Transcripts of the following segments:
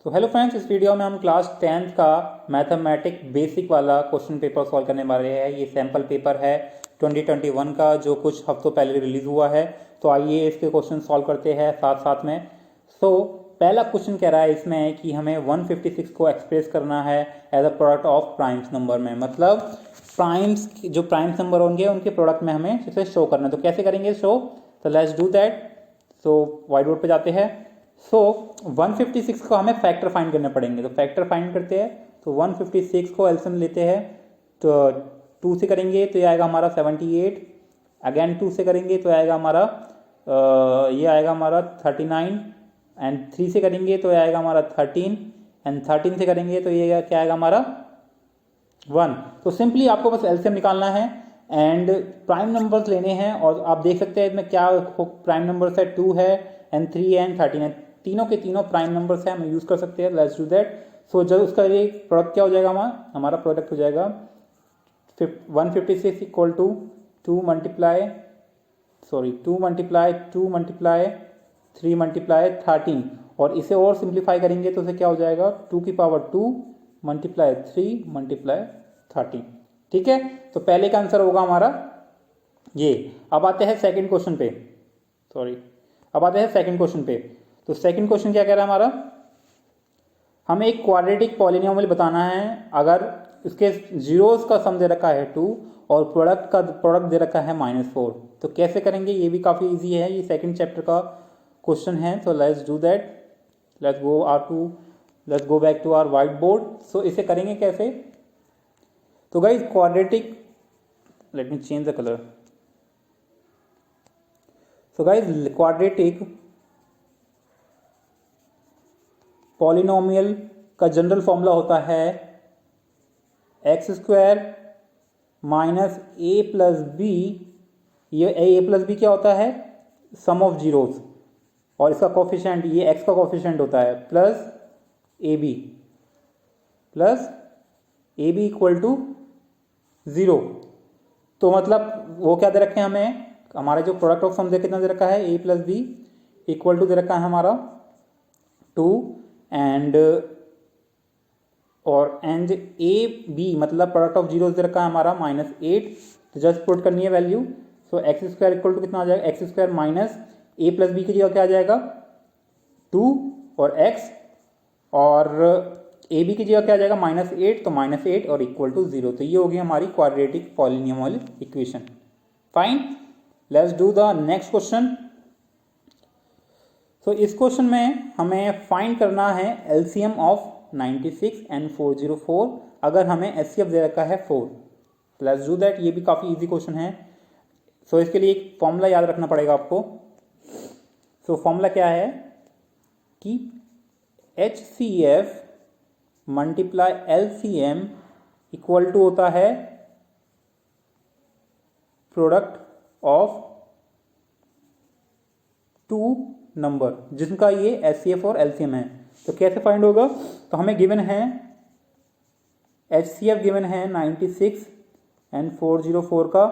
तो hello friends, इस video में हम क्लास 10th का मैथमेटिक बेसिक वाला क्वेश्चन पेपर सॉल्व करने वाले हैं। ये सैम्पल पेपर है 2021 का, जो कुछ हफ्तों पहले रिलीज हुआ है। तो आइए इसके क्वेश्चन सॉल्व करते हैं साथ साथ में। पहला क्वेश्चन कह रहा है इसमें कि हमें 156 को एक्सप्रेस करना है as a product of primes number में, मतलब प्राइम्स जो प्राइम्स नंबर होंगे उनके प्रोडक्ट में हमें इसे शो करना है। तो कैसे करेंगे शो? तो let's do that. White board पे जाते हैं। 156 को हमें फैक्टर फाइंड करने पड़ेंगे, तो फैक्टर फाइंड करते हैं। तो 156 को एलसीएम लेते हैं, तो 2 से करेंगे तो ये आएगा हमारा 78। अगेन 2 से करेंगे तो आएगा हमारा ये आएगा हमारा 39। एंड 3 से करेंगे तो ये आएगा हमारा 13। एंड 13 से करेंगे तो ये क्या आएगा हमारा 1। तो सिंपली आपको बस एलसीएम निकालना है एंड प्राइम नंबर्स लेने हैं। और आप देख सकते हैं इसमें क्या प्राइम नंबर्स है, 2 है एंड 3 है एंड 13 है। तीनों के तीनों प्राइम नंबर्स है, हम यूज कर सकते हैं। Let's do that. सो जब उसका ये प्रोडक्ट क्या हो जाएगा, हमारा प्रोडक्ट हो जाएगा 156 इक्वल टू 2 मल्टीप्लाई 3 मल्टीप्लाई 13। और इसे और सिंप्लीफाई करेंगे तो इसे क्या हो जाएगा 2 की पावर 2 मल्टीप्लाई 3 मल्टीप्लाई 13। ठीक है, तो पहले का आंसर होगा हमारा ये। अब आते हैं सेकंड क्वेश्चन पे। तो सेकंड क्वेश्चन क्या कह रहा है हमारा, हमें एक क्वाड्रेटिक पॉलिनोमियल बताना है। अगर इसके जीरोस का सम दे रखा है 2 और प्रोडक्ट दे रखा है -4। तो कैसे करेंगे, ये भी काफ़ी इजी है। ये सेकंड चैप्टर का क्वेश्चन है। तो let's do that. Let's go back to our whiteboard. So इसे करेंगे कैसे? तो guys quadratic, let me change the colour. So guys quadratic polynomial का जनरल फॉर्मूला होता है x² minus a plus B. ये a प्लस बी क्या होता है, सम ऑफ जीरोस, और इसका कोफिशिएंट ये x का कोफिशिएंट होता है, प्लस ab इक्वल टू 0। तो मतलब वो क्या दे रखे हैं हमें, हमारा जो प्रोडक्ट ऑफ सम दे कितना दे रखा है, a plus B equal to दे रखा है हमारा 2 एंड ए बी मतलब प्रोडक्ट ऑफ जीरो दे रखा है हमारा -8। तो जस्ट पुट करनी है value. So x² equal to कितना आ जाएगा, x² माइनस ए प्लस बी की जगह क्या आ जाएगा 2 और x, और ए बी की जगह क्या आ जाएगा -8, तो -8 और इक्वल टू 0। तो ये होगी हमारी quadratic polynomial equation. Fine, let's do the next question. तो इस क्वेश्चन में हमें फाइंड करना है एलसीएम ऑफ 96 एंड 404 अगर हमें एचसीएफ दे रखा है 4। Let's do that. ये भी काफ़ी इजी क्वेश्चन है। सो इसके लिए एक फॉर्मूला याद रखना पड़ेगा आपको। सो फॉर्मूला क्या है कि HCF multiply LCM equal to होता है प्रोडक्ट ऑफ 2 नंबर जिनका ये एचसीएफ और एलसीएम है। तो कैसे फाइंड होगा, तो हमें गिवन है एचसीएफ गिवन है 96 एंड 404 का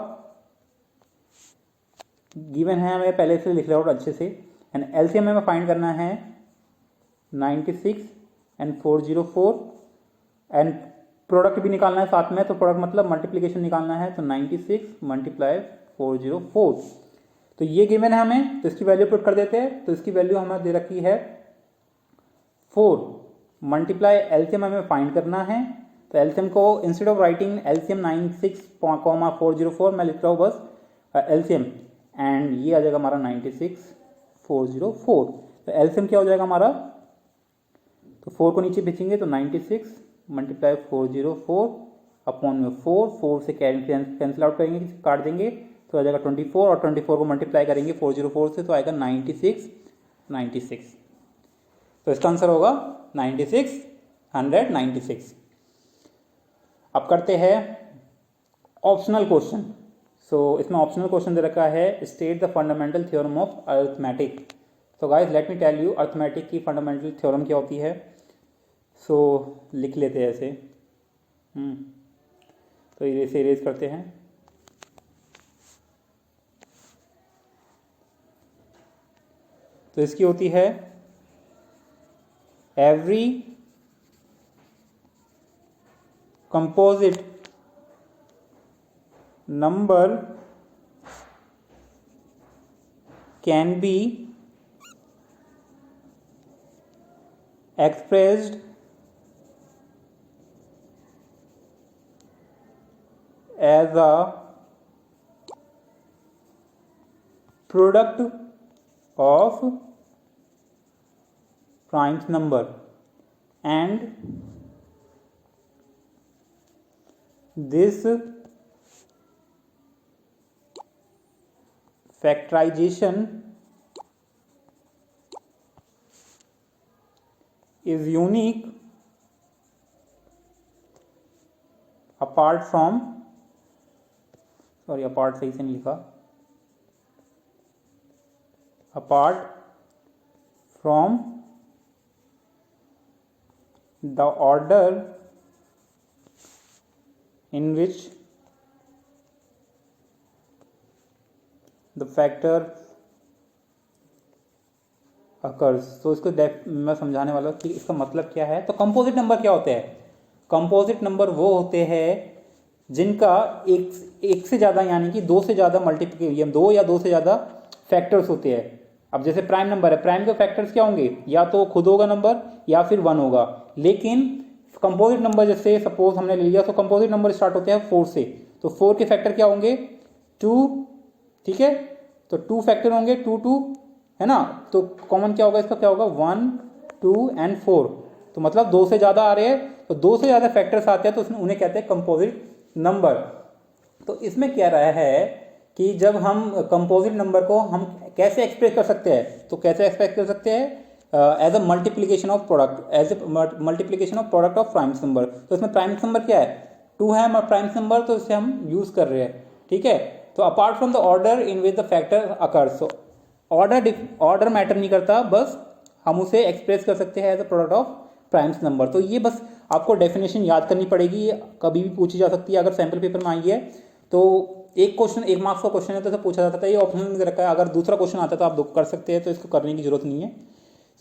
गिवन है, हमें पहले से लिख लिया अच्छे से। एंड एलसीएम हमें फाइंड करना है 96 एंड 404 एंड प्रोडक्ट भी निकालना है साथ में। तो प्रोडक्ट मतलब मल्टीप्लिकेशन निकालना है। तो 96 मल्टीप्लाई 404, तो ये गिवन है हमें, तो इसकी वैल्यू पुट कर देते हैं। तो इसकी वैल्यू हमें दे रखी है 4 मल्टीप्लाई एलसीएम हमें फाइंड करना है। तो एलसीएम को इंस्टेड ऑफ राइटिंग एलसीएम 96, 404 मैं लिख रहा हूँ बस एलसीएम, एंड ये आ जाएगा हमारा 96 404। तो एलसीएम क्या हो जाएगा हमारा, तो 4 को नीचे भेजेंगे तो 96 मल्टीप्लाई 404 अपॉन में 4 से कैंसिल आउट करेंगे, काट देंगे तो आ जाएगा 24, और 24 को मल्टीप्लाई करेंगे 404 से तो आएगा 96। तो इसका आंसर होगा 196। अब करते हैं ऑप्शनल क्वेश्चन। इसमें ऑप्शनल क्वेश्चन दे रखा है state the fundamental theorem of arithmetic. तो guys let me tell you arithmetic की फंडामेंटल थ्योरम क्या होती है। लिख लेते हैं ऐसे। तो इसे इरेज करते हैं। तो इसकी होती है every composite number can be expressed as a product of prime number, and this factorization is unique apart from, apart सही से नहीं लिखा, apart from the order in which the factor occurs। तो इसको मैं समझाने वाला हूँ कि इसका मतलब क्या है। तो कंपोजिट नंबर क्या होते हैं? कंपोजिट नंबर वो होते हैं जिनका एक से ज़्यादा यानी कि दो से ज़्यादा मल्टीप्लिकेशन, दो या दो से ज़्यादा फैक्टर्स होते हैं। अब जैसे प्राइम नंबर है, प्राइम के फैक्टर्स क्या होंगे? या तो खुद होगा नंबर या फिर 1 होगा। लेकिन कंपोजिट नंबर जैसे सपोज हमने ले लिया, तो कंपोजिट नंबर स्टार्ट होते हैं 4 से, तो 4 के फैक्टर क्या होंगे? 2, ठीक है। तो 2 फैक्टर होंगे, 2 2 है ना। तो कॉमन क्या होगा इसका? क्या होगा? 1 2 एंड 4। तो मतलब 2 से ज़्यादा आ रहे हैं, तो 2 से ज़्यादा फैक्टर्स आते हैं तो उसमें उन्हें कहते हैं कंपोजिट नंबर। तो इसमें क्या रहा है कि जब हम कंपोजिट नंबर को हम कैसे एक्सप्रेस कर सकते हैं? तो कैसे एक्सप्रेस कर सकते हैं? As a multiplication of product, as a multiplication of product of prime number. तो इसमें प्राइम नंबर क्या है? 2 है प्राइम नंबर, तो इसे हम यूज कर रहे हैं, ठीक है। तो apart from the order in which the factor occurs, order matter नहीं करता, बस हम उसे एक्सप्रेस कर सकते हैं as a product of prime number. तो ये बस आपको डेफिनेशन याद करनी पड़ेगी, ये कभी भी पूछी जा सकती है। अगर सैम्पल पेपर में आई है तो एक क्वेश्चन, 1 मार्क्स का क्वेश्चन है तो पूछा जाता था, ये ऑप्शन में रखा है। अगर दूसरा क्वेश्चन आता है तो आप कर सकते हैं, तो इसको करने की जरूरत नहीं है।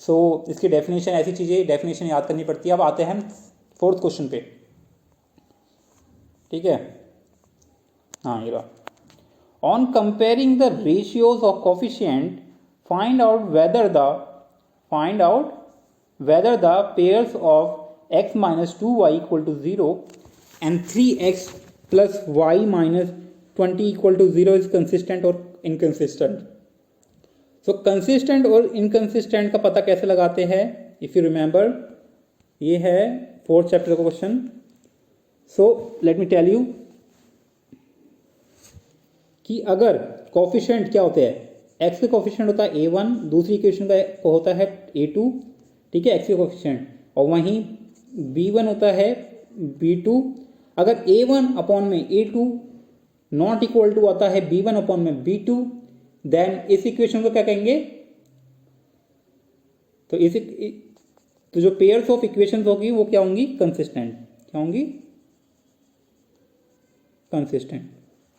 सो इसकी डेफिनेशन, ऐसी चीज़ें डेफिनेशन याद करनी पड़ती है। अब आते हैं 4th क्वेश्चन पे, ठीक है। हाँ, ये रहा। On comparing the ratios of coefficient, find out whether the pairs of x minus 2y equal to 0 and 3x plus y minus 20 equal to 0 is consistent or inconsistent। So consistent और inconsistent का पता कैसे लगाते हैं? If you remember, ये है 4th chapter का question. So let me tell you कि अगर कोफिशिएंट क्या होते हैं? x का कोफिशिएंट होता है a1, दूसरी इक्वेशन का होता है a2, ठीक है, एक्स के कोफिशिएंट, और वहीं b1 होता है b2। अगर a1 अपॉन में a2 नॉट इक्वल टू आता है b1 अपॉन में b2, देन इस इक्वेशन को क्या कहेंगे? तो जो पेयर्स ऑफ इक्वेशंस होगी वो क्या होंगी? कंसिस्टेंट। क्या होंगी? कंसिस्टेंट।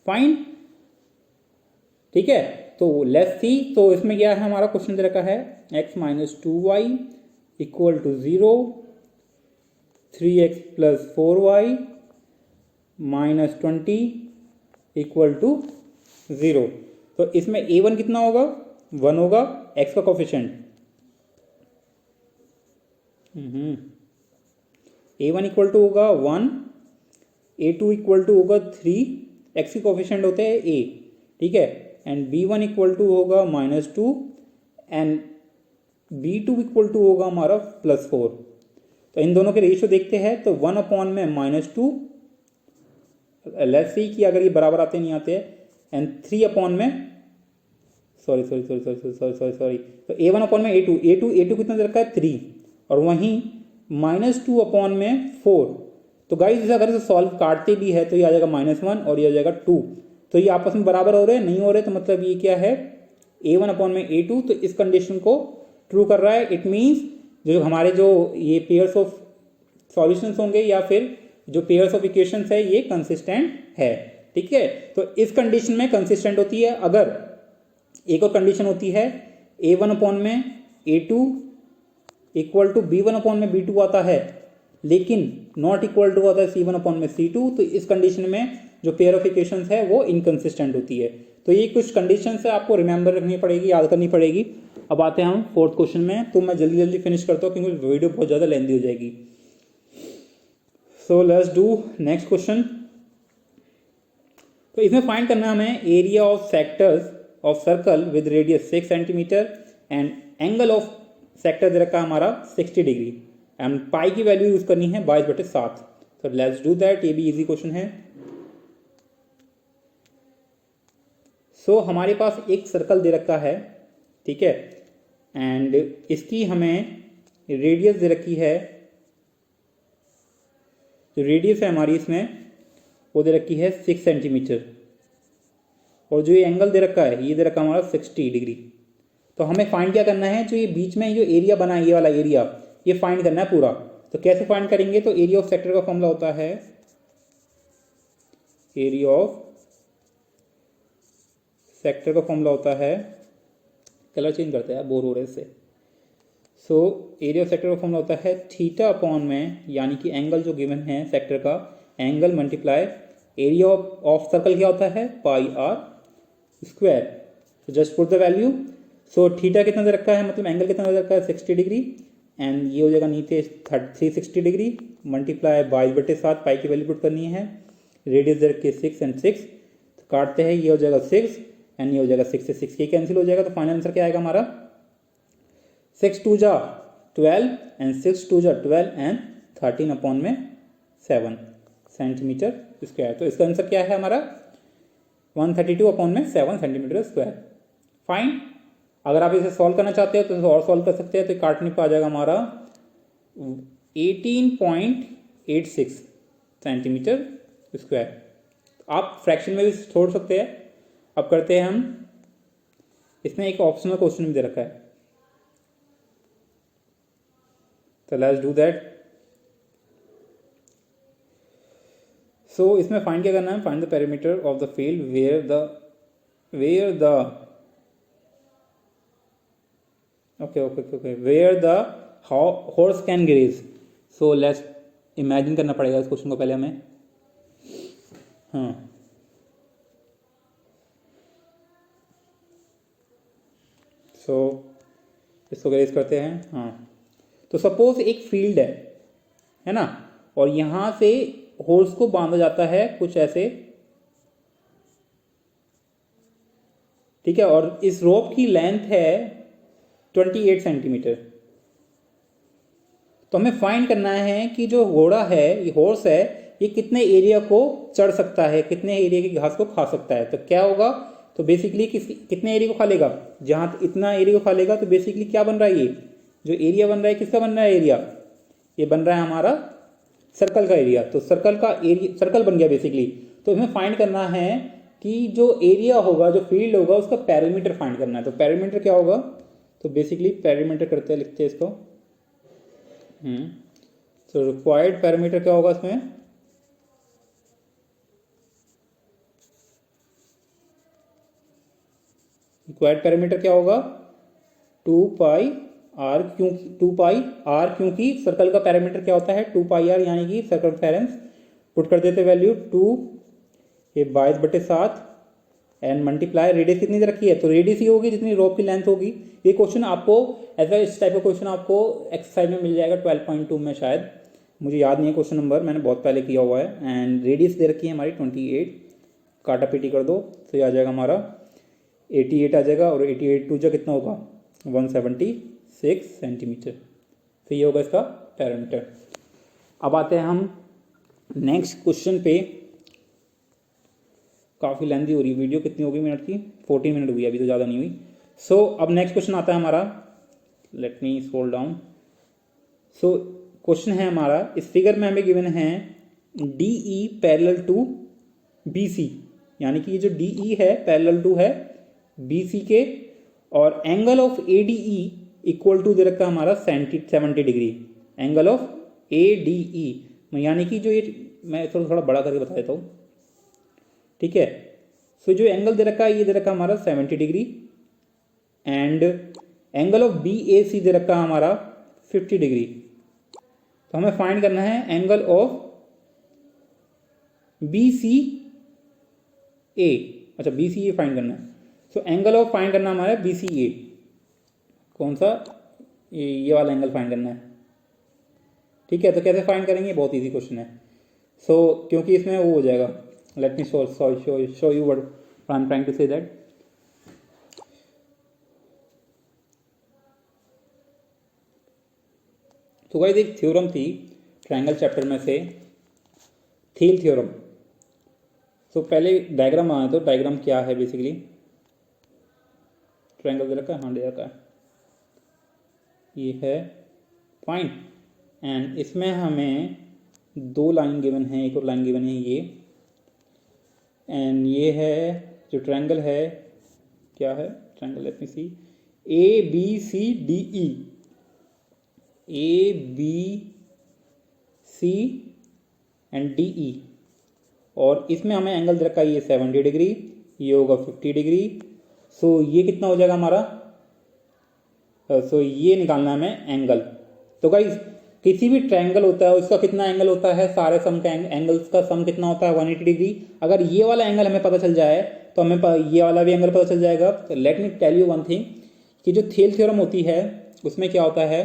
फाइन, ठीक है। तो लेट्स सी, तो इसमें क्या है हमारा क्वेश्चन दे रखा है x minus 2y equal to 0, 3x plus 4y minus 20 equal to 0। तो इसमें a1 कितना होगा? 1 होगा, x का कोफिशिएंट। a1 इक्वल टू होगा 1, a2 इक्वल टू होगा 3, x के कोफिशिएंट होते हैं a, ठीक है, एंड b1 इक्वल टू होगा -2 एंड b2 इक्वल टू होगा हमारा +4। तो इन दोनों के रेशियो देखते हैं, तो 1 अपॉन में -2, लेट्स सी कि अगर ये बराबर आते नहीं आते, एंड 3 अपॉन में सॉरी, तो a1 अपॉन में a2 कितना दे रखा है? 3, और वहीं -2 अपॉन में 4। तो गाइस अगर इसे सॉल्व काटते भी है तो ये आ जाएगा -1 और ये आ जाएगा 2। तो ये आपस में बराबर हो रहे हैं, नहीं हो रहे, तो मतलब ये क्या है? a1 अपॉन में a2। तो इस कंडीशन को ट्रू कर रहा है। इट मीन्स जो हमारे जो ये पेयर्स ऑफ सॉल्यूशंस होंगे या फिर जो पेयर्स ऑफ इक्वेशंस है ये कंसिस्टेंट है, ठीक है। तो इस कंडीशन में कंसिस्टेंट होती है। अगर एक और कंडीशन होती है a1 अपॉन में a2 equal to B one upon में बी टू आता है, लेकिन नॉट इक्वल टू आता है सी वन अपॉन में सी टू, तो इस कंडीशन में जो पेयर ऑफ इक्वेशंस है वो इनकंसिस्टेंट होती है। तो ये कुछ कंडीशंस है, आपको रिमेंबर रखनी पड़ेगी, याद करनी पड़ेगी। अब आते हैं हम फोर्थ क्वेश्चन में, तो मैं जल्दी जल्दी फिनिश करता हूँ क्योंकि वीडियो बहुत ज़्यादा लेंदी हो जाएगी। So let's do next question. तो इसमें फाइंड करना है हमें area of sectors of circle with radius 6 centimetre and angle of sector दे रखा है हमारा 60 डिग्री एंड पाई की वैल्यू यूज करनी है 22/7। तो लेट्स डू दैट, ये भी इजी क्वेश्चन है। सो हमारे पास एक सर्कल दे रखा है, ठीक है, एंड इसकी हमें रेडियस दे रखी है, जो रेडियस है हमारी इसमें वो दे रखी है 6 सेंटीमीटर, और जो ये एंगल दे रखा है ये दे रखा हमारा 60 डिग्री। तो हमें फाइंड क्या करना है, जो ये बीच में जो एरिया बना है ये वाला एरिया, ये फाइंड करना है पूरा। तो कैसे फाइंड करेंगे, तो एरिया ऑफ सेक्टर का फॉर्मूला होता है, एरिया ऑफ सेक्टर का फॉर्मूला होता है, कलर चेंज करते हैं, बोर हो रहे इससे। सो एरिया ऑफ सेक्टर का फॉर्मूला होता है थीटा अपॉन में, यानी कि एंगल जो गिवन है सेक्टर का, angle multiply area of circle क्या होता है, पाई आर स्क्वायर। तो just put the value. So theta कितना दे रखा है, मतलब एंगल कितना दे रखा है 60 डिग्री, एंड ये हो जाएगा नीचे 360 डिग्री मल्टीप्लाई 22/7, पाई की वैल्यू पुट करनी है, रेडियस दे रखी है 6 एंड 6, तो काटते हैं, ये हो जाएगा 6 एंड ये हो जाएगा 6 से 6 के कैंसिल हो जाएगा। तो फाइनल आंसर क्या आएगा हमारा, 6 2 जा 12 एंड 6 2 जा 12 एंड 13 अपॉन में 7 सेंटीमीटर स्क्वायर। तो इसका आंसर क्या है हमारा 132 अपॉन में 7 सेंटीमीटर स्क्वायर। फाइन। अगर आप इसे सॉल्व करना चाहते हो तो इसे और सॉल्व कर सकते हैं, तो काटने पर आ जाएगा हमारा 18.86 सेंटीमीटर स्क्वायर। आप फ्रैक्शन में भी छोड़ सकते हैं। अब करते हैं हम, इसमें एक ऑप्शनल क्वेश्चन भी दे रखा है, तो लेट्स डू दैट। सो इसमें फाइंड क्या करना है, find the perimeter of the field where the where the horse can graze. So let's imagine करना पड़ेगा इस क्वेश्चन को पहले हमें। हाँ, सो इसको ग्रेज करते हैं। हाँ, तो सपोज एक फील्ड है ना, और यहां से हॉर्स को बांधा जाता है कुछ ऐसे, ठीक है, और इस रोप की लेंथ है 28 सेंटीमीटर। तो हमें फाइंड करना है कि जो घोड़ा है, ये हॉर्स है, ये कितने एरिया को चढ़ सकता है, कितने एरिया की घास को खा सकता है। तो क्या होगा, तो बेसिकली कितने एरिया को खा लेगा, जहां इतना एरिया को खा लेगा, तो बेसिकली क्या बन रहा है, ये जो एरिया बन रहा है किसका बन रहा है एरिया, ये बन रहा है हमारा सर्कल का एरिया। तो सर्कल का एरिया, सर्कल बन गया बेसिकली। तो हमें फाइंड करना है कि जो एरिया होगा, जो फील्ड होगा, उसका पेरीमीटर फाइंड करना है। तो पेरीमीटर क्या होगा, तो बेसिकली पेरीमीटर करते हैं, लिखते हैं इसको। तो रिक्वायर्ड पेरीमीटर क्या होगा इसमें, रिक्वायर्ड पेरीमीटर क्या होगा 2 पाई आर, क्योंकि सर्कल का पेरीमीटर क्या होता है 2 पाई आर, यानी कि सर्कमफेरेंस। पुट कर देते वैल्यू 2, ये 22/7 एंड मल्टीप्लाई रेडियस कितनी दे रखी है, तो रेडियस ही होगी जितनी रोप की लेंथ होगी। ये क्वेश्चन आपको ऐसा, इस टाइप का क्वेश्चन आपको एक्सरसाइज में मिल जाएगा 12.2 में शायद, मुझे याद नहीं है क्वेश्चन नंबर, मैंने बहुत पहले किया हुआ है। एंड रेडियस दे रखी है हमारी 28, काटा पीटी कर दो तो ये आ जाएगा हमारा 88 आ जाएगा, और 88 टू जो कितना होगा 176 सेंटीमीटर। तो ये होगा इसका पैरामीटर। अब आते हैं हम नेक्स्ट क्वेश्चन पे। काफ़ी लेंदी हो रही वीडियो, कितनी होगी मिनट की, 14 मिनट हुई, अभी तो ज़्यादा नहीं हुई। सो अब नेक्स्ट क्वेश्चन आता है हमारा, let me scroll down. So question है हमारा, इस फिगर में हमें गिवन है DE पैरेलल टू BC, यानी कि ये जो DE है पैरेलल टू है BC के, और angle of ADE equal to दे रखा है हमारा 70 डिग्री, एंगल ऑफ ADE, यानी कि जो ये, मैं थोड़ा बड़ा करके बता देता हूँ, ठीक है। सो जो एंगल दे रखा है ये दे रखा हमारा 70 degree, and angle of BAC दे रखा हमारा 50 डिग्री। तो हमें फाइंड करना है एंगल ऑफ बी सी ए। अच्छा, बी सी ए फाइंड करना है। सो एंगल ऑफ फाइंड करना हमारा बी सी ए। कौन सा? ये वाला एंगल फाइंड करना है। ठीक है, तो कैसे फाइंड करेंगे? बहुत इजी क्वेश्चन है। सो क्योंकि इसमें वो हो जाएगा, let me show you what I am trying to say that. तो गाइस एक थ्योरम थी ट्रायंगल चैप्टर में से, थील थ्योरम। तो पहले डायग्राम बनाए, तो डायग्राम क्या है बेसिकली, ट्रायंगल दे रखा है, हाँ दे रखा है, ये है फाइन। एंड इसमें हमें दो लाइन गिवन है, एक और लाइन गिवन है ये। एंड ये है जो ट्रायंगल है, क्या है triangle, let me see, A B C D E, A B C and D E. और इसमें हमें एंगल दे रखा है ये 70 डिग्री, ये होगा 50 डिग्री। सो ये कितना हो जाएगा हमारा? सो ये निकालना है हमें एंगल। तो गाइस किसी भी ट्रायंगल होता है उसका कितना एंगल होता है? सारे सम का एंगल्स का सम कितना होता है? 180 डिग्री। अगर ये वाला एंगल हमें पता चल जाए तो हमें ये वाला भी एंगल पता चल जाएगा। तो let me tell you one thing कि जो थेल थ्योरम होती है उसमें क्या होता है,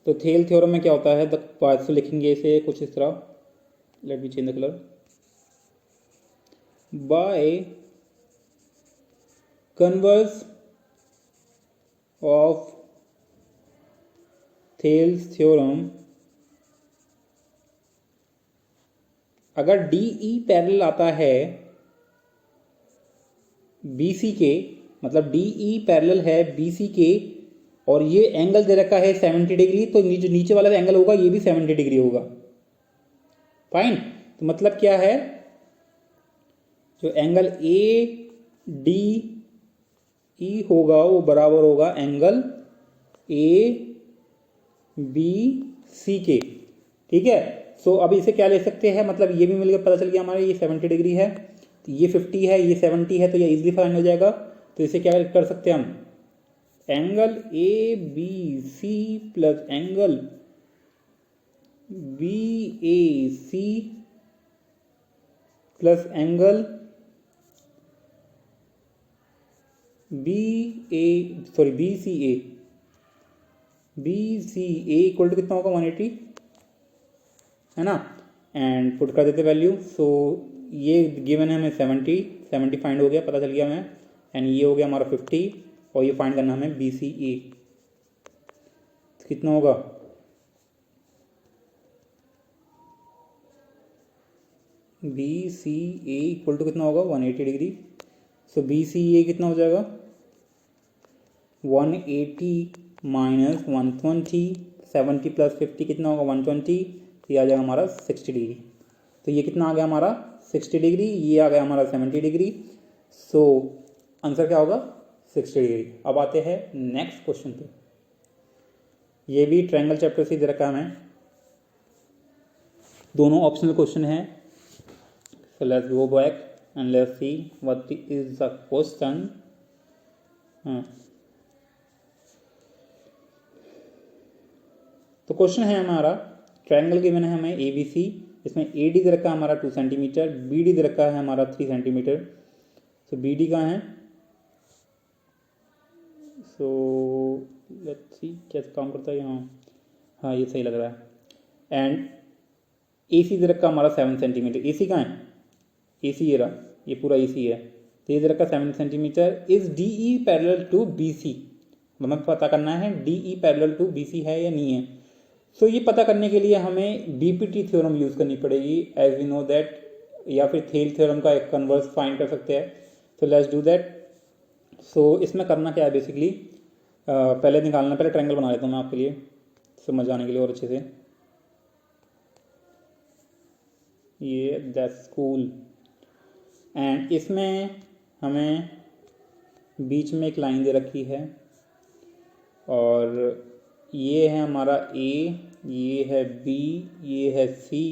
तो थेल थ्योरम में क्या होता है, द पार्ट से लिखेंगे इसे कुछ इस तरह, late me change the colour, by converse of Thales theorem, अगर डी ई पैरेलल आता है बी सी के, मतलब डी ई पैरेलल है बी सी के, और ये एंगल दे रखा है 70 डिग्री, तो नीचे वाला एंगल होगा ये भी 70 डिग्री होगा। फाइन। तो मतलब क्या है, जो एंगल ए डी ई होगा वो बराबर होगा एंगल ए बी सी के। ठीक है। सो अब इसे क्या ले सकते हैं, मतलब ये भी मिलकर पता चल गया हमारे ये 70 डिग्री है, तो ये 50 है, ये 70 है, तो ये इजीली फाइंड हो जाएगा। तो इसे क्या कर सकते हैं हम, angle A B C plus angle B A C plus angle B C A equal to कितना होगा 180, है ना। एंड पुट कर देते वैल्यू। सो ये गिवन है हमें 70 फाइंड हो गया, पता चल गया हमें। एंड ये हो गया हमारा 50, और ये फाइंड करना हमें बी सी ए, कितना होगा, B C A equal to कितना होगा 180 degree. So B C A कितना हो जाएगा 180 माइनस 120, 70 प्लस 50 कितना होगा 120, तो ये आ जाएगा हमारा 60 डिग्री। तो ये कितना आ गया हमारा 60 डिग्री, ये आ गया हमारा 70 डिग्री। सो आंसर क्या होगा 60 डिग्री। अब आते हैं नेक्स्ट क्वेश्चन पे। ये भी ट्रायंगल चैप्टर से दे रखा है हमें, दोनों ऑप्शनल क्वेश्चन है। So let's go back and let's see what is the question. तो क्वेश्चन है हमारा, ट्रायंगल गिवन है हमें ए बी सी, इसमें ए डी दे रखा है हमारा 2 सेंटीमीटर, बी डी दे रखा है हमारा 3 सेंटीमीटर। सो बी डी कहाँ है, सो लेट्स सी कैसे काम करता है यहाँ, हाँ ये सही लग रहा है। एंड ए सी दे रखा हमारा 7 सेंटीमीटर, ए सी कहाँ है, ए सी ये रहा, ये पूरा ए सी है, तो ये दे रखा 7 centimetre. Is D E parallel to B C, हमें पता करना है D E parallel to B C है या नहीं है। सो ये पता करने के लिए हमें बीपीटी थ्योरम यूज़ करनी पड़ेगी, एज वी नो दैट, या फिर थेल थ्योरम का एक कन्वर्स फाइंड कर सकते हैं। तो लेट्स डू दैट। सो इसमें करना क्या है बेसिकली, पहले निकालना, पहले ट्रायंगल बना लेता हूँ मैं आपके लिए समझ आने के लिए और अच्छे से। ये दैट स्कूल, एंड इसमें हमें बीच में एक लाइन दे रखी है, और ये है हमारा ए, ये है बी, ये है सी,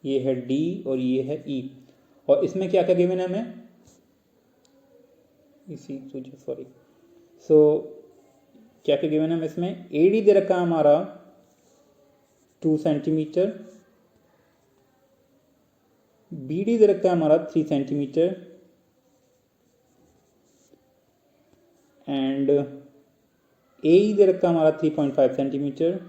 ये है डी, और ये है ई। और इसमें क्या क्या गिवन है हमें, इसी सॉरी, सो क्या क्या गिवन है हमें इसमें? एडी दे रखा है हमारा 2 सेंटीमीटर, बीडी दे रखा है हमारा 3 सेंटीमीटर एंड एई दे रखा है हमारा 3.5 सेंटीमीटर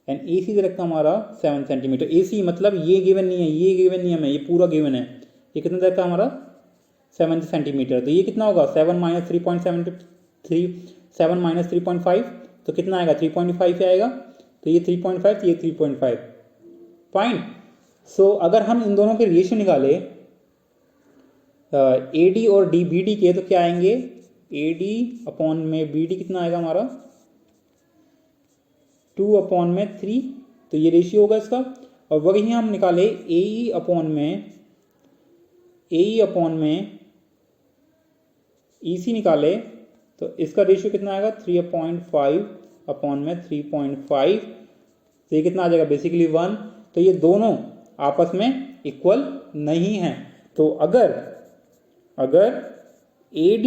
एंड एसी दे रखा है हमारा 7 सेंटीमीटर। एसी मतलब ये गिवन नहीं है, ये गिवन नहीं है हमें, ये पूरा गिवन है। ये कितना दे रखा है हमारा 7 सेंटीमीटर, तो ये कितना होगा 7 माइनस 3.5 तो कितना आएगा 3.5 ही आएगा। तो ये 3.5 तो ये 3.5 फाइन। सो अगर हम इन दोनों के रेशियो निकाले एडी और डी बी डी के, तो क्या आएंगे एडी अपॉन में बी डी कितना आएगा हमारा 2 अपॉन में 3, तो ये रेशियो होगा इसका। और वही हम निकाले ए अपॉन में ईसी निकाले, तो इसका रेशियो कितना आएगा 3.5 अपॉन में 3.5, तो ये कितना आ जाएगा बेसिकली 1। तो ये दोनों आपस में इक्वल नहीं है। तो अगर AD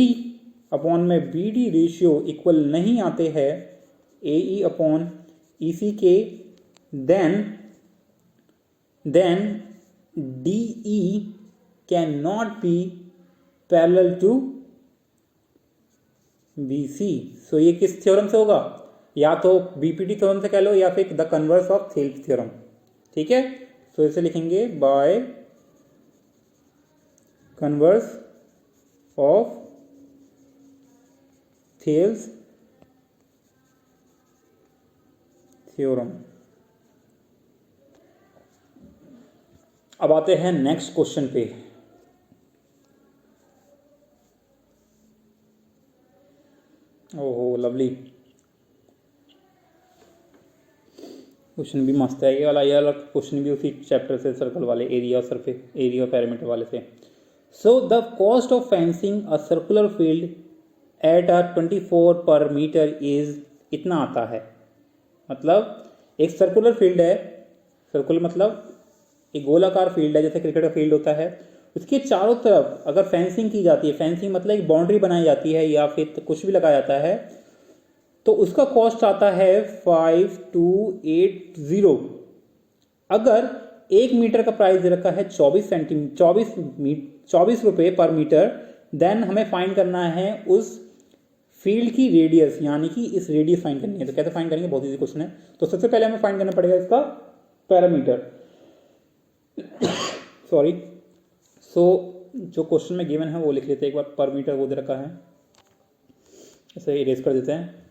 अपॉन में BD रेशियो इक्वल नहीं आते हैं AE अपॉन EC के, then DE cannot be parallel to BC। सो ये किस थ्योरम से होगा? या तो BPT थ्योरम से कह लो या फिर the converse of Thales theorem. ठीक है, तो इसे लिखेंगे by converse of Thales theorem. अब आते हैं नेक्स्ट क्वेश्चन पे। ओहो लवली, क्वेश्चन भी मस्त है ये वाला क्वेश्चन भी उसी चैप्टर से, सर्कल वाले एरिया और सरफेस एरिया पैरामीटर वाले से। So the cost of fencing a circular field at 24 पर मीटर इज इतना आता है। मतलब एक सर्कुलर फील्ड है, सर्कुलर मतलब एक गोलाकार फील्ड है जैसे क्रिकेट का फील्ड होता है, उसके चारों तरफ अगर फेंसिंग की जाती है, फेंसिंग मतलब एक बाउंड्री बनाई जाती है या फिर कुछ भी लगाया जाता है, तो उसका कॉस्ट आता है 5280। अगर 1 मीटर का प्राइस दे रखा है 24 रुपये पर मीटर, देन हमें फाइंड करना है उस फील्ड की रेडियस, यानी कि इस रेडियस फाइंड करनी है। तो कैसे फाइंड करेंगे? बहुत इजी क्वेश्चन है। तो सबसे पहले हमें फाइंड करना पड़ेगा इसका पैरामीटर। सॉरी, सो जो क्वेश्चन में गिवन है वो लिख लेते हैं एक बार। पर मीटर वो दे रखा है, इसे इरेज कर देते हैं।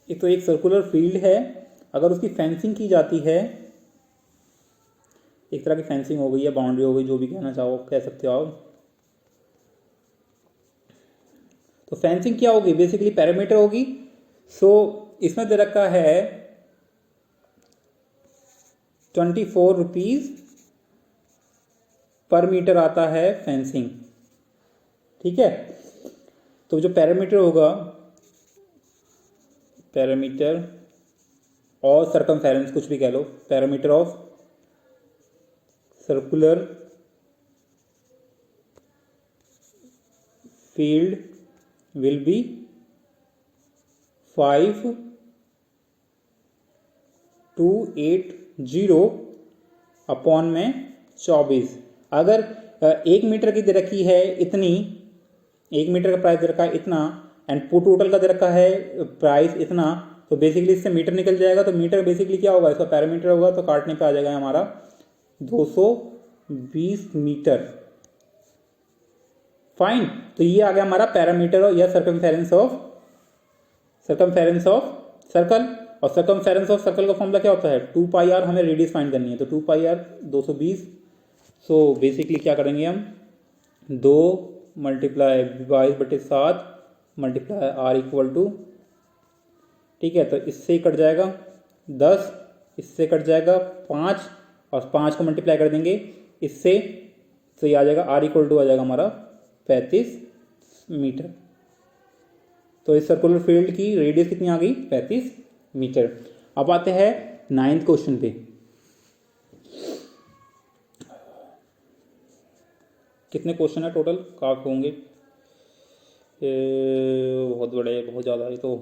एक तो एक सर्कुलर फील्ड है, अगर उसकी फेंसिंग की जाती है, एक तरह की फेंसिंग हो गई या बाउंड्री हो गई, जो भी कहना चाहो कह सकते हो आप। तो फेंसिंग क्या होगी? बेसिकली पैरामीटर होगी। सो इसमें दे रखा है 24 रुपीज पर मीटर आता है फेंसिंग। ठीक है, तो जो पैरामीटर होगा, पैरामीटर और सर्कमफेरेंस कुछ भी कह लो, parameter of circular field will be 5280 upon में 24। अगर 1 मीटर की दे रखी है इतनी, 1 मीटर का प्राइस दे रखा है इतना एंड टोटल का दे रखा है प्राइस इतना, तो बेसिकली इससे मीटर निकल जाएगा। तो मीटर बेसिकली क्या होगा? इसका पैरामीटर होगा, तो काटने पे आ जाएगा हमारा 220 मीटर। फाइन, तो ये आ गया हमारा पैरामीटर या सर्कमफेरेंस ऑफ सर्कल। और सर्कमफेरेंस ऑफ सर्कल का फॉर्मूला क्या होता है? 2 पाई आर। हमें रेडियस फाइंड करनी है, तो 2 पाई आर 220। सो बेसिकली क्या करेंगे हम, 2 multiply 22/7 multiply R equal to, ठीक है, तो इससे ही कट जाएगा 10, इससे कट जाएगा 5 और 5 को मल्टीप्लाई कर देंगे इससे, तो ये आ जाएगा आर इक्वल टू आ जाएगा हमारा 35 मीटर। तो इस सर्कुलर फील्ड की रेडियस कितनी आ गई? 35 मीटर। अब आते हैं 9th क्वेश्चन पे। कितने क्वेश्चन है टोटल? काफ़ी होंगे, बहुत बड़े, बहुत ज़्यादा, ये तो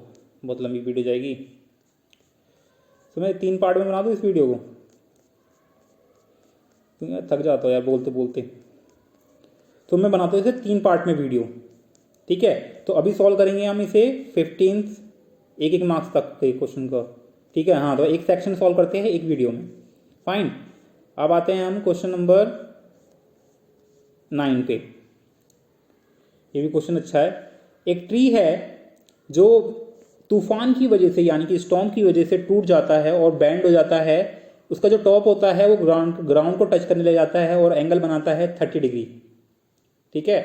बहुत लंबी वीडियो जाएगी। तो मैं 3 पार्ट में बना दूँ इस वीडियो को? तो यार थक जाता हूँ यार बोलते बोलते, तो मैं बनाता हूँ इसे 3 पार्ट में वीडियो, ठीक है। तो अभी सॉल्व करेंगे हम इसे 15 एक मार्क्स तक के क्वेश्चन का, ठीक है। हाँ, तो एक सेक्शन सॉल्व करते हैं एक वीडियो में, फाइन। अब आते हैं हम क्वेश्चन नंबर 9 पे। ये भी क्वेश्चन अच्छा है। एक ट्री है जो तूफान की वजह से, यानी कि स्टॉर्म की वजह से टूट जाता है और बैंड हो जाता है। उसका जो टॉप होता है वो ग्राउंड को टच करने लग जाता है और एंगल बनाता है 30 डिग्री, ठीक है।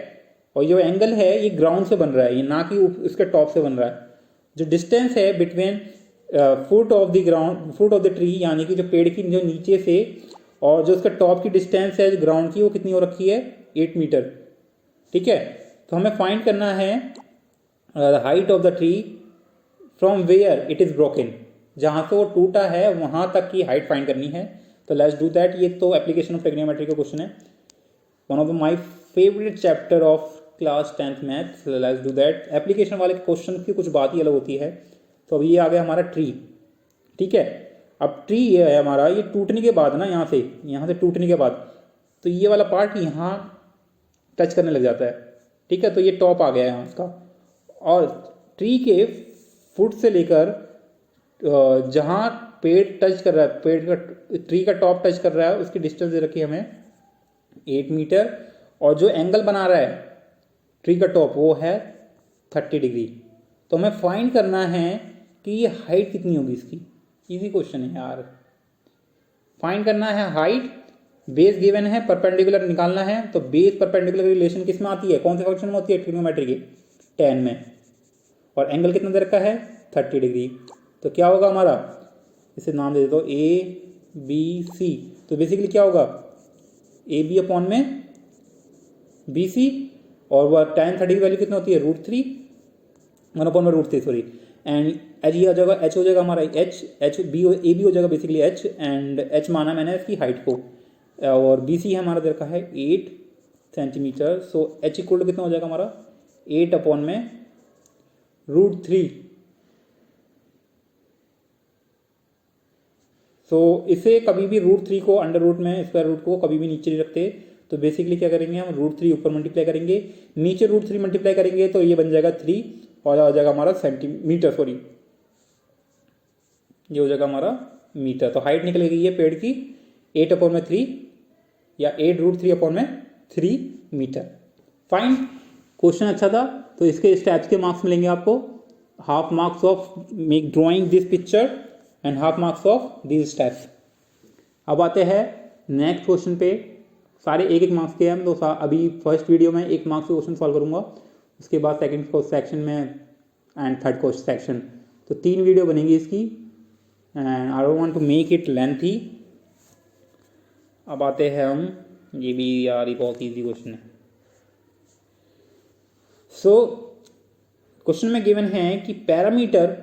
और जो एंगल है ये ग्राउंड से बन रहा है, ये ना कि उसके टॉप से बन रहा है। जो डिस्टेंस है between foot of the ground, foot of the tree, यानी कि जो पेड़ की जो नीचे से और जो उसका टॉप की डिस्टेंस है ग्राउंड की, वो कितनी हो रखी है? 8 मीटर, ठीक है। तो हमें फाइंड करना है height of the tree from where it is broken, जहां से वो टूटा है वहां तक की हाइट फाइंड करनी है। तो लेट्स डू दैट। ये तो एप्लीकेशन ऑफ ट्रिग्नोमेट्री का क्वेश्चन है, one of my favourite chapter of class 10th math. Let's do that. Application वाले क्वेश्चन की कुछ बात ही अलग होती है। तो अभी ये आ गया हमारा ट्री, ठीक है। अब ट्री ये है हमारा, ये टूटने के बाद ना, यहाँ से टूटने के बाद तो ये वाला पार्ट यहाँ टच करने लग जाता है, ठीक है। तो ये टॉप आ गया है यहाँ इसका, और ट्री के फुट से लेकर जहाँ पेड़ टच कर रहा है, पेड़ का, ट्री का टॉप टच कर रहा है, उसकी डिस्टेंस दे रखी है हमें 8 मीटर। और जो एंगल बना रहा है ट्री का टॉप वो है 30 डिग्री। तो हमें फाइंड करना है कि ये हाइट कितनी होगी इसकी। इजी क्वेश्चन है यार। फाइंड करना है हाइट, बेस गिवन है, परपेंडिकुलर निकालना है। तो बेस परपेंडिकुलर रिलेशन किस में आती है, कौन से फंक्शन में होती है? ट्रिग्नोमेट्री के tan में। और एंगल कितना दे रखा है? 30 डिग्री। तो क्या होगा हमारा, इसे नाम दे देता हूँ ABC। तो बेसिकली क्या होगा, AB अपॉन में BC, और वह tan 30 की वैल्यू कितनी होती है? √3, 1 अपॉन में √3, सॉरी। एंड एच ये हो जाएगा, एच हो जाएगा हमारा एच बी, ए बी हो जाएगा बेसिकली एच, एंड एच माना मैंने इसकी हाइट को, और BC हमारा दे रखा है 8 centimetre. So H equal to कितना हो जाएगा हमारा? 8 अपॉन में √3। सो इसे कभी भी √3 को अंडर रूट में, स्क्वायर रूट को कभी भी नीचे नहीं रखते। तो बेसिकली क्या करेंगे हम, √3 ऊपर मल्टीप्लाई करेंगे, नीचे √3 मल्टीप्लाई करेंगे, तो ये बन जाएगा 3 और आ जाएगा हमारा सेंटीमीटर, सॉरी ये हो जाएगा हमारा मीटर। तो हाइट निकल गई है पेड़ की 8 अपॉन में 3 या 8 √3 अपॉन में 3 मीटर। फाइन, क्वेश्चन अच्छा था। तो इसके स्टेप्स के मार्क्स मिलेंगे आपको, half marks of make drawing this picture and half marks of this steps. अब आते हैं नेक्स्ट क्वेश्चन पे। सारे 1-1 मार्क्स के हैं। तो अभी फर्स्ट वीडियो में 1 मार्क्स के क्वेश्चन सॉल्व करूंगा, उसके बाद सेकंड सेक्शन में एंड थर्ड क्वेश्चन सेक्शन। तो 3 वीडियो बनेगी इसकी, and I don't want to make it lengthy. अब आते हैं हम, ये भी यार ये बहुत ईजी क्वेश्चन है। सो क्वेश्चन में गिवन है कि पैरामीटर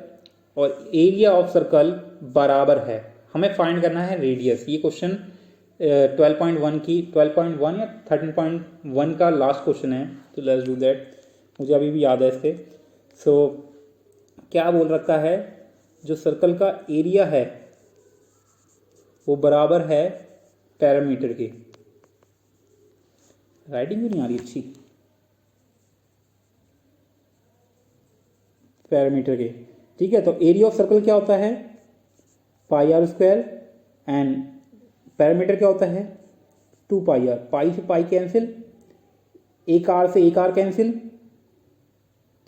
और एरिया ऑफ सर्कल बराबर है। हमें फाइंड करना है रेडियस। ये क्वेश्चन 12.1 या 13.1 का लास्ट क्वेश्चन है। तो लेट्स डू दैट। मुझे अभी भी याद है इससे। सो क्या बोल रखा है, जो सर्कल का एरिया है वो बराबर है पैरामीटर के। राइटिंग भी नहीं आ रही अच्छी, पैरामीटर के, ठीक है। तो एरिया ऑफ सर्कल क्या होता है? πr², एंड पैरामीटर क्या होता है? 2πr। पाई से पाई कैंसिल, एक आर से एक आर कैंसिल,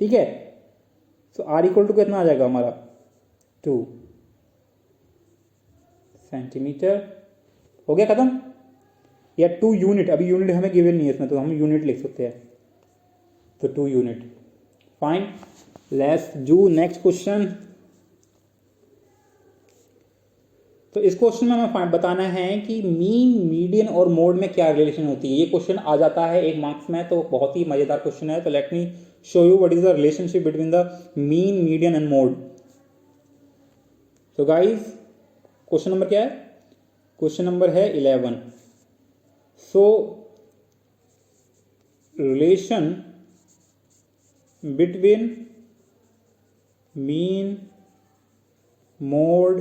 ठीक है। सो आर इक्वल टू कितना आ जाएगा हमारा? 2 सेंटीमीटर। हो गया खत्म। या 2 यूनिट, अभी यूनिट हमें गिवन नहीं है इसमें, तो हम यूनिट लिख सकते हैं। तो 2 unit. Fine, let's do next question. तो इस क्वेश्चन में हमें बताना है कि मीन, मीडियन और मोड में क्या रिलेशन होती है। ये क्वेश्चन आ जाता है 1 मार्क्स में, तो बहुत ही मजेदार क्वेश्चन है। तो let me show you what is the relationship between the mean, median and mode. तो गाइस, क्वेश्चन नंबर क्या है? क्वेश्चन नंबर है 11। So relation between mean, mode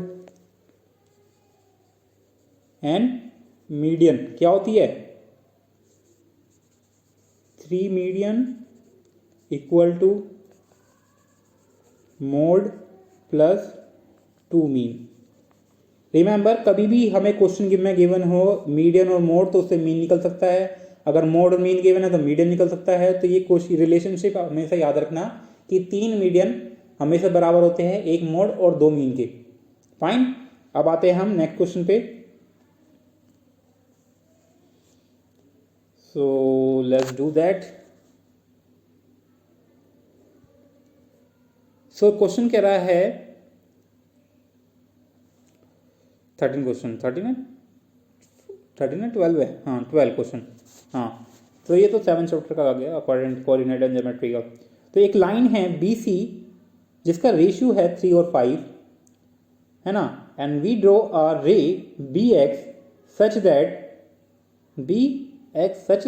and median क्या होती है? 3 median equal to mode plus 2 mean. Remember, कभी भी हमें क्वेश्चन में गिवन हो मीडियन और मोड तो उससे मीन निकल सकता है, अगर मोड और मीन गिवन है तो मीडियन निकल सकता है। तो ये रिलेशनशिप हमेशा याद रखना कि 3 मीडियन हमेशा बराबर होते हैं 1 मोड और 2 मीन के। फाइन, अब आते हैं हम नेक्स्ट क्वेश्चन पे। सो let's do that. So question कह रहा है 13 क्वेश्चन, 13 है 12 है, हाँ 12 क्वेश्चन, हाँ। तो ये तो 7 चैप्टर का आ गया कोऑर्डिनेट एंड ज्योमेट्री का। तो एक लाइन है BC जिसका रेशियो है 3 और 5, है ना, एंड वी ड्रॉ अ रे BX सच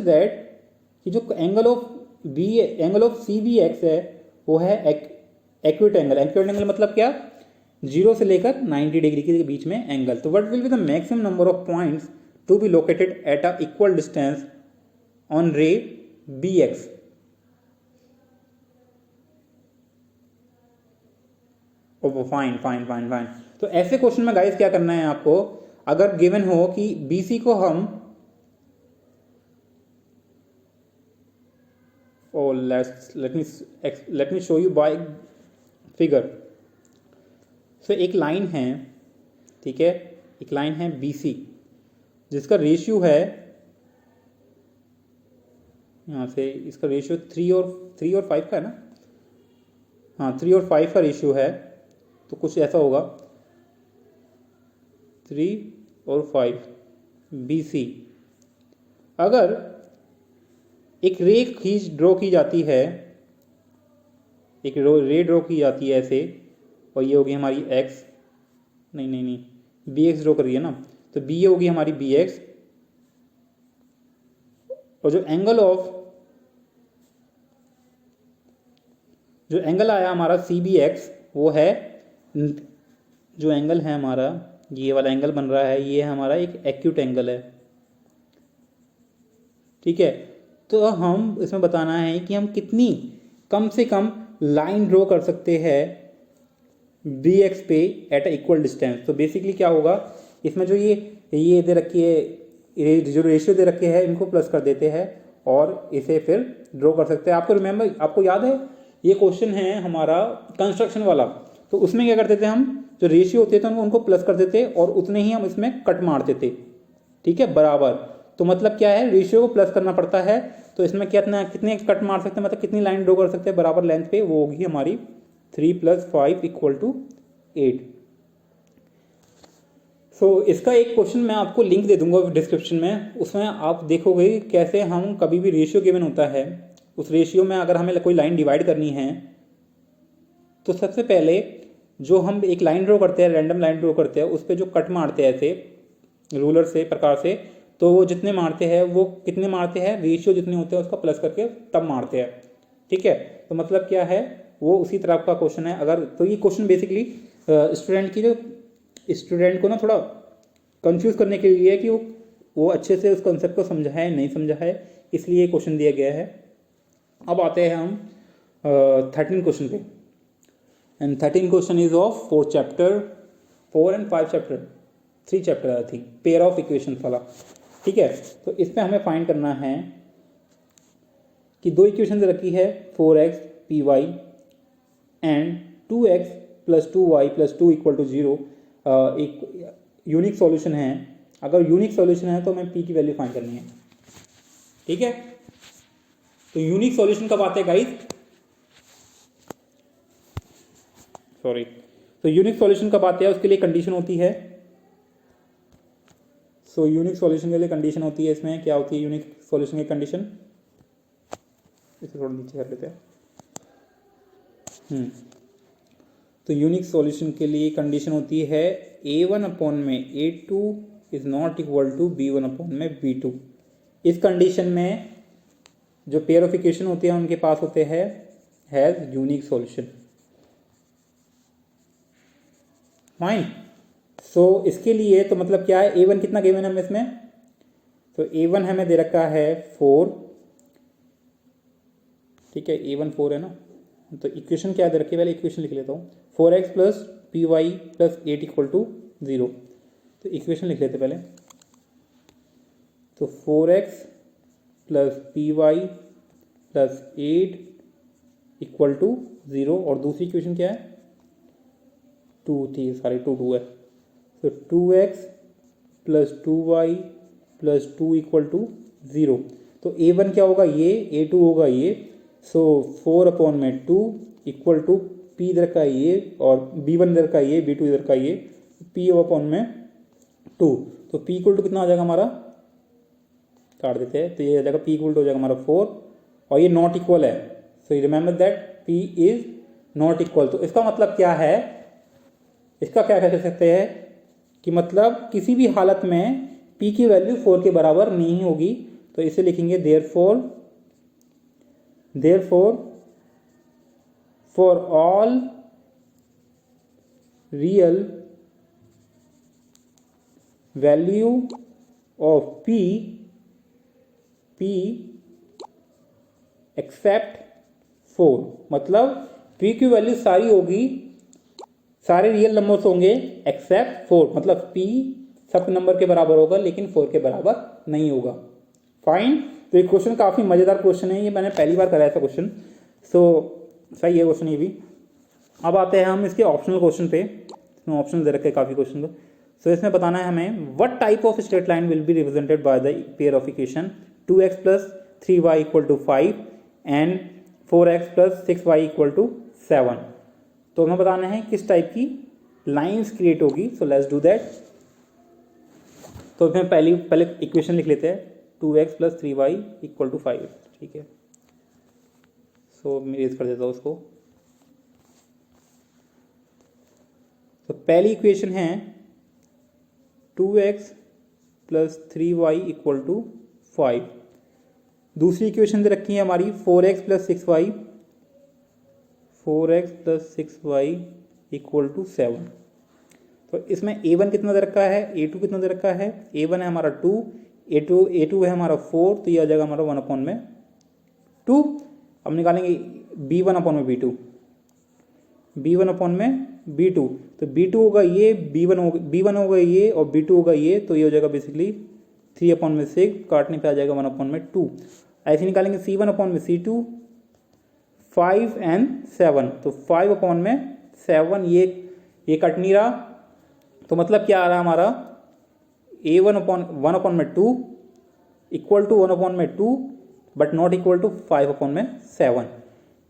दैट कि जो एंगल ऑफ CBX है वो है एक्यूट एंगल। एक्यूट एंगल मतलब क्या? 0 से लेकर 90 डिग्री के बीच में एंगल। तो what will be the maximum number of points to be located at a equal distance on ray BX? Oh fine. तो ऐसे क्वेश्चन में गाइस क्या करना है आपको, अगर गिवन हो कि BC को हम let me show you by figure। सो एक लाइन है, ठीक है, एक लाइन है BC जिसका रेशियो है, यहाँ से इसका रेशियो 3 और 5 का है ना, हाँ 3 और 5 का रेशियो है। तो कुछ ऐसा होगा 3 और 5 BC। अगर एक रे ड्रॉ की जाती है, एक रे ड्रॉ की जाती है ऐसे, और ये होगी हमारी X, नहीं BX ड्रॉ कर रही है ना, तो B होगी हमारी BX, और जो एंगल आया हमारा CBX वो है, जो एंगल है हमारा ये वाला एंगल बन रहा है, ये हमारा एक एक्यूट एंगल है, ठीक है। तो हम इसमें बताना है कि हम कितनी कम से कम लाइन ड्रॉ कर सकते हैं BX पे एट अ इक्वल डिस्टेंस। तो बेसिकली क्या होगा, इसमें जो ये दे रखी है, जो रेशियो दे रखे हैं इनको प्लस कर देते हैं और इसे फिर ड्रॉ कर सकते हैं। आपको याद है ये क्वेश्चन है हमारा कंस्ट्रक्शन वाला, तो उसमें क्या करते थे हम, जो रेशियो होते थे उनको प्लस कर देते और उतने ही हम इसमें कट मारते थे, ठीक है, बराबर। तो मतलब क्या है, रेशियो को प्लस करना पड़ता है, तो इसमें कितने कट मार सकते हैं, मतलब कितनी लाइन ड्रॉ कर सकते हैं बराबर लेंथ पे, वो होगी हमारी 3 + 5 = 8। सो इसका एक क्वेश्चन मैं आपको लिंक दे दूंगा डिस्क्रिप्शन में, उसमें आप देखोगे कैसे हम कभी भी रेशियो गिवन होता है, उस रेशियो में अगर हमें कोई लाइन डिवाइड करनी है तो सबसे पहले जो हम एक लाइन ड्रॉ करते हैं, रैंडम लाइन ड्रॉ करते हैं, उस पर जो कट मारते हैं ऐसे रूलर से प्रकार से, तो वो जितने मारते हैं वो कितने मारते हैं, रेशियो जितने होते हैं उसका प्लस करके तब मारते हैं, ठीक है। तो मतलब क्या है, वो उसी तरह का क्वेश्चन है। अगर तो ये क्वेश्चन बेसिकली स्टूडेंट को ना थोड़ा कंफ्यूज करने के लिए है कि वो अच्छे से उस कॉन्सेप्ट को समझा है नहीं समझा है, इसलिए क्वेश्चन दिया गया है। अब आते हैं हम 13 क्वेश्चन पे, and 13 question is of 4 chapter, 4 and 5 chapter, 3 chapter I think, pair of equation वाला, ठीक है। तो इस पर हमें फाइंड करना है कि 2 इक्वेशन रखी है 4x py and 2x + 2y + 2 = 0। एक यूनिक सॉल्यूशन है, अगर यूनिक सॉल्यूशन है तो हमें p की वैल्यू फाइंड करनी है, ठीक है। तो यूनिक सॉल्यूशन कब आते हैं गाइस, सॉरी, तो यूनिक सॉल्यूशन कब आते हैं, उसके लिए कंडीशन होती है। सो यूनिक सॉल्यूशन के लिए कंडीशन होती है, इसमें क्या होती है यूनिक सॉल्यूशन की कंडीशन, इसे थोड़ा नीचे कर लेते हैं। तो यूनिक सॉल्यूशन के लिए कंडीशन होती है A1/A2 ≠ B1/B2। इस कंडीशन में जो पेयर ऑफ इक्वेशन होते हैं उनके पास होते हैं हैज यूनिक सॉल्यूशन। फाइन। सो इसके लिए तो मतलब क्या है, A1 कितना गिवन है हमें इसमें, तो A1 हमें दे रखा है 4, ठीक है, A1 4 है ना, तो इक्वेशन क्या दे रखी है, पहले इक्वेशन लिख लेता हूँ, 4x plus P Y plus 8 equal to 0। तो इक्वेशन लिख लेते पहले, तो 4x plus P Y plus 8 equal to 0, और दूसरी इक्वेशन क्या है, 2 थी, सॉरी 2 है, तो 2x plus 2y plus 2 equal to 0। तो A1 क्या होगा ये, A2 होगा ये, सो 4/2 इक्वल टू P इधर का ये और B1 इधर का ये, B2 इधर का ये, P/2। तो P इक्वल टू कितना आ जाएगा हमारा, काट देते हैं, तो ये आ जाएगा P इक्वल टू हो जाएगा हमारा 4, और ये नॉट इक्वल है, so you remember that P is not equal. तो इसका मतलब क्या है, इसका क्या कह सकते हैं कि मतलब किसी भी हालत में P की वैल्यू 4 के बराबर नहीं होगी, तो इसे लिखेंगे therefore for all real value of P except 4, मतलब P की वैल्यू सारी होगी, सारे रियल नंबर्स होंगे एक्सेप्ट 4, मतलब P सब नंबर के बराबर होगा लेकिन 4 के बराबर नहीं होगा। फाइन। तो ये क्वेश्चन काफ़ी मज़ेदार क्वेश्चन है, ये मैंने पहली बार कराया था क्वेश्चन, सो सही है क्वेश्चन ये भी। अब आते हैं हम इसके ऑप्शनल क्वेश्चन पे, ऑप्शन दे रखे हैं काफ़ी क्वेश्चन को। सो इसमें बताना है हमें, what type of straight line will be represented by the pair of equation 2x plus 3y equal to 5 and 4x plus 6y equal to 7। तो हमें बताना है किस टाइप की लाइंस क्रिएट होगी। सो लेट्स डू दैट। तो इसमें पहले इक्वेशन लिख लेते हैं, 2x plus 3y equal to 5, ठीक है। सो मैं रेज कर देता हूँ उसको। तो पहली इक्वेशन है 2x plus 3y equal to 5। दूसरी इक्वेशन दे रखी है हमारी 4x plus 6y equal to 7। तो इसमें A1 कितना दे रखा है, A2 कितना दे रखा है, A1 है हमारा 2, A2 है हमारा 4, तो ये आ जाएगा हमारा 1/2। अब निकालेंगे B1/B2, B1/B2, तो B2 होगा ये, B1 होगा ये और B2 होगा ये, तो ये हो जाएगा बेसिकली 3/6, काटने पे आ जाएगा 1/2। ऐसे निकालेंगे C1/C2, 5 एंड 7, तो 5/7, ये कट नहीं रहा, तो मतलब क्या आ रहा है हमारा, A1/1/2 equal to 1/2 but not equal to 5/7।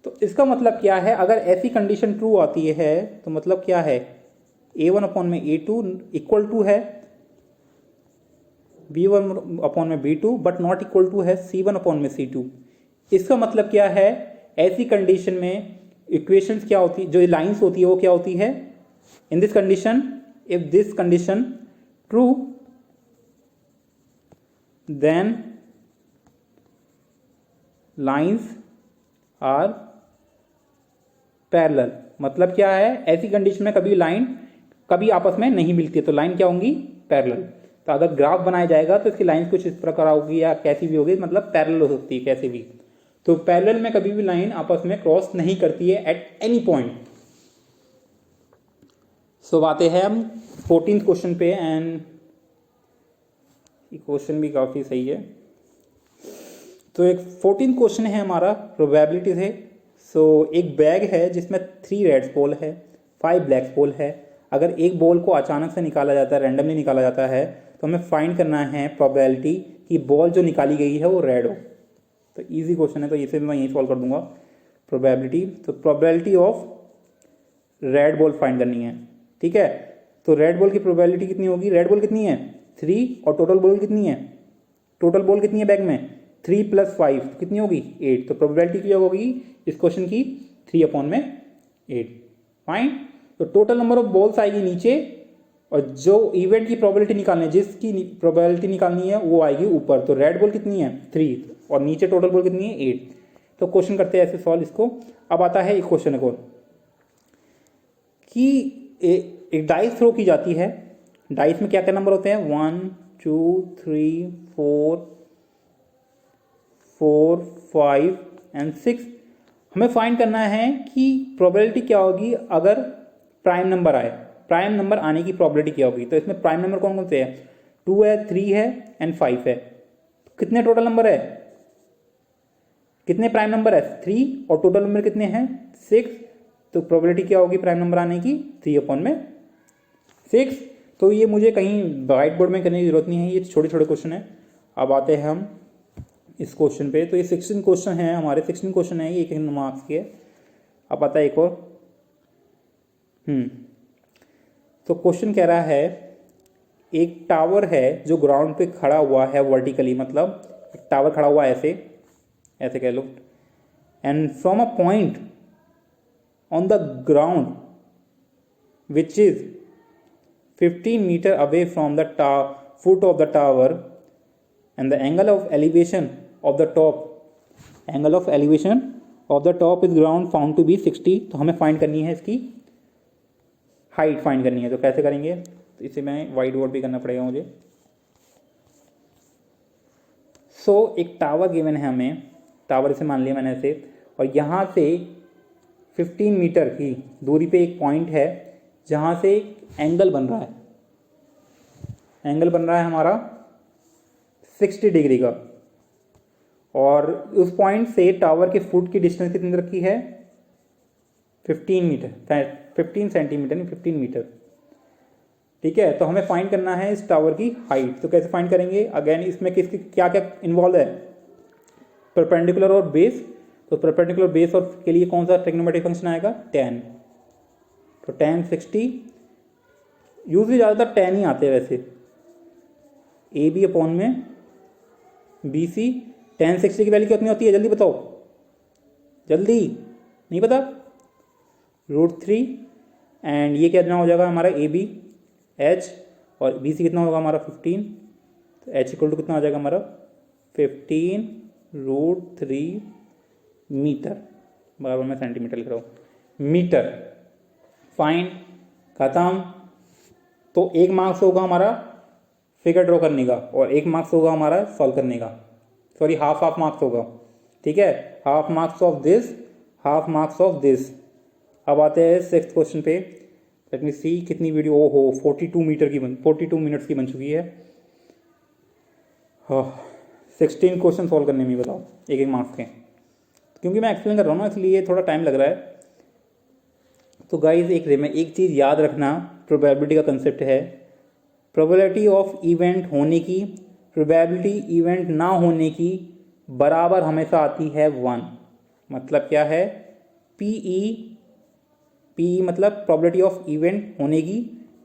तो इसका मतलब क्या है, अगर ऐसी कंडीशन ट्रू आती है तो मतलब क्या है, A1/A2 इक्वल टू है B1/B2 but not equal to है C1/C2। इसका मतलब क्या है, ऐसी कंडीशन में इक्वेशंस क्या होती, जो लाइंस होती है वो क्या होती है, in this condition, if this condition true then lines are parallel. मतलब क्या है, ऐसी कंडीशन में कभी लाइन कभी आपस में नहीं मिलती है, तो लाइन क्या होंगी, पैरेलल। तो अगर ग्राफ बनाया जाएगा तो इसकी लाइन कुछ इस प्रकार होगी या कैसी भी होगी, मतलब पैरेलल हो सकती है कैसे भी। तो पैरेलल में कभी भी लाइन आपस में क्रॉस नहीं करती है एट एनी पॉइंट। सो आते हैं हम 14th क्वेश्चन पे, एंड क्वेश्चन भी काफ़ी सही है। तो एक 14th क्वेश्चन है हमारा, प्रोबेबिलिटी है। सो एक बैग है जिसमें 3 रेड बॉल है, 5 ब्लैक बॉल है। अगर एक बॉल को अचानक से निकाला जाता है, रैंडमली निकाला जाता है, तो हमें फाइंड करना है प्रोबेबिलिटी कि बॉल जो निकाली गई है वो रेड हो। तो इजी क्वेश्चन है, तो इसे मैं यही सॉल्व कर दूंगा। प्रोबेबिलिटी, तो probability of red ball find करनी है, ठीक है। तो रेड बॉल की प्रोबेबिलिटी कितनी होगी, रेड बॉल कितनी है 3, और टोटल बॉल कितनी है, टोटल बॉल कितनी है बैग में 3 + 5, कितनी होगी 8। तो प्रोबेबिलिटी क्या होगी इस क्वेश्चन की 3/8। फाइन। तो टोटल नंबर ऑफ बॉल्स आएगी नीचे, और जो इवेंट की प्रोबेबिलिटी निकालनी है, जिसकी प्रोबेबिलिटी निकालनी है वो आएगी ऊपर। तो रेड बॉल कितनी है 3, और नीचे टोटल बॉल कितनी है 8। तो क्वेश्चन करते हैं ऐसे सॉल्व इसको। अब आता है एक क्वेश्चन एक और कि एक डाइस थ्रो की जाती है। डाइस में क्या क्या नंबर होते हैं 1 2 3 4 4 5 एंड 6। हमें फाइंड करना है कि प्रोबेबिलिटी क्या होगी अगर प्राइम नंबर आए, प्राइम नंबर आने की प्रोबेबिलिटी क्या होगी। तो इसमें प्राइम नंबर कौन कौन से हैं 2 है 3 है एंड 5 है। कितने टोटल नंबर है, कितने प्राइम नंबर है 3 और टोटल नंबर कितने हैं 6। तो प्रोबेबिलिटी क्या होगी प्राइम नंबर आने की 3/6। तो ये मुझे कहीं व्हाइट बोर्ड में करने की जरूरत नहीं है, ये छोटे छोटे क्वेश्चन है। अब आते हैं हम इस क्वेश्चन पे। तो ये 16 क्वेश्चन है हमारे, 16 क्वेश्चन है, ये एक मार्क्स के। अब आता है एक और तो क्वेश्चन कह रहा है एक टावर है जो ग्राउंड पे खड़ा हुआ है वर्टिकली, मतलब एक टावर खड़ा हुआ है ऐसे, ऐसे कह लो। And from a point on the ground which is 15 metre away from the foot of the tower and the angle of elevation of the top, angle of elevation of the top is ground found to be 60। तो हमें find करनी है इसकी height find करनी है। तो कैसे करेंगे, तो इसे मैं वाइट बोर्ड भी करना पड़ेगा मुझे। सो एक टावर गिवन है हमें, टावर इसे मान लिया मैंने ऐसे, और यहाँ से 15 मीटर की दूरी पे एक पॉइंट है जहाँ से एक एंगल बन रहा है, एंगल बन रहा है हमारा 60 डिग्री का। और उस पॉइंट से टावर के फुट की डिस्टेंस कितनी रखी है 15 मीटर, 15 सेंटीमीटर नहीं 15 मीटर। ठीक है, तो हमें फाइंड करना है इस टावर की हाइट। तो कैसे फाइंड करेंगे, अगेन इसमें किसकी क्या क्या इन्वॉल्व है, परपेंडिकुलर और बेस। तो परपेंडिकुलर बेस और के लिए कौन सा ट्रिग्नोमेट्रिक फंक्शन आएगा tan। तो tan 60, यूजली ज़्यादातर tan ही आते हैं वैसे, AB/में BC। tan 60 की वैल्यू कितनी होती है जल्दी बताओ, जल्दी नहीं पता, √3। एंड ये कितना हो जाएगा हमारा AB H और BC कितना होगा हमारा 15। तो H इक्वल टू कितना हो जाएगा हमारा 15√3 मीटर, बराबर मैं सेंटीमीटर लिख रहा हूँ, मीटर। फाइन, खत्म। तो 1 मार्क्स होगा हमारा फिगर ड्रॉ करने का और 1 मार्क्स होगा हमारा सॉल्व करने का, सॉरी हाफ मार्क्स होगा। ठीक है, half marks of this, half marks of this. अब आते हैं 6th क्वेश्चन पे। लेट मी सी कितनी वीडियो, ओहो 42 मिनट्स की बन चुकी है। 16 क्वेश्चन सॉल्व करने में बताओ 1 मार्क्स के, क्योंकि मैं एक्सप्लेन कर रहा हूँ ना इसलिए थोड़ा टाइम लग रहा है। तो गाइज एक चीज़ याद रखना, प्रोबेबिलिटी का कंसेप्ट है, प्रोबेबिलिटी ऑफ इवेंट होने की, प्रोबेबिलिटी इवेंट ना होने की बराबर हमेशा आती है 1। मतलब क्या है, PE मतलब प्रोबेबिलिटी ऑफ इवेंट होने की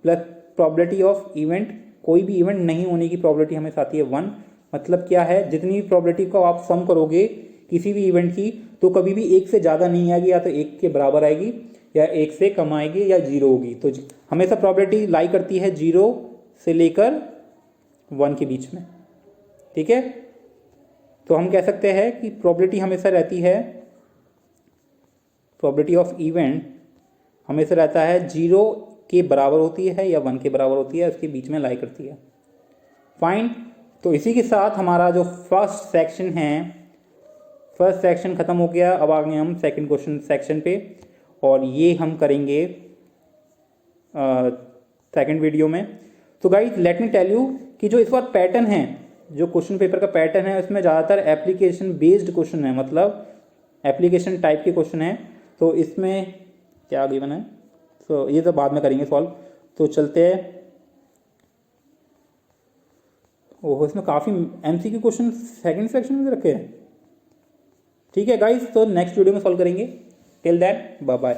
प्लस प्रोबेबिलिटी ऑफ इवेंट, कोई भी इवेंट नहीं होने की प्रोबेबिलिटी हमेशा आती है 1। मतलब क्या है, जितनी भी प्रोबेबिलिटी को आप सम करोगे किसी भी इवेंट की, तो कभी भी 1 से ज़्यादा नहीं आएगी, या तो 1 के बराबर आएगी या 1 से कम आएगी या 0 होगी। तो हमेशा प्रोबेबिलिटी लाई करती है 0 से लेकर 1 के बीच में। ठीक है, तो हम कह सकते हैं कि प्रोबेबिलिटी हमेशा रहती है, प्रोबेबिलिटी ऑफ इवेंट हमेशा रहता है 0 के बराबर होती है या 1 के बराबर होती है, उसके बीच में लाई करती है। फाइन, तो इसी के साथ हमारा जो फर्स्ट सेक्शन खत्म हो गया। अब आगे हम सेकंड क्वेश्चन सेक्शन पे, और ये हम करेंगे सेकंड वीडियो में। तो guys let me tell you कि जो इस बार पैटर्न है, जो क्वेश्चन पेपर का पैटर्न है, उसमें ज़्यादातर एप्लीकेशन बेस्ड क्वेश्चन है, मतलब एप्लीकेशन टाइप के क्वेश्चन है। तो इसमें क्या गिवन है, तो ये तो बाद में करेंगे सॉल्व। तो चलते हैं, ओहो इसमें काफ़ी MCQ क्वेश्चन सेकंड सेक्शन में रखे हैं। ठीक है गाइस, तो नेक्स्ट वीडियो में सॉल्व करेंगे। Till that bye bye.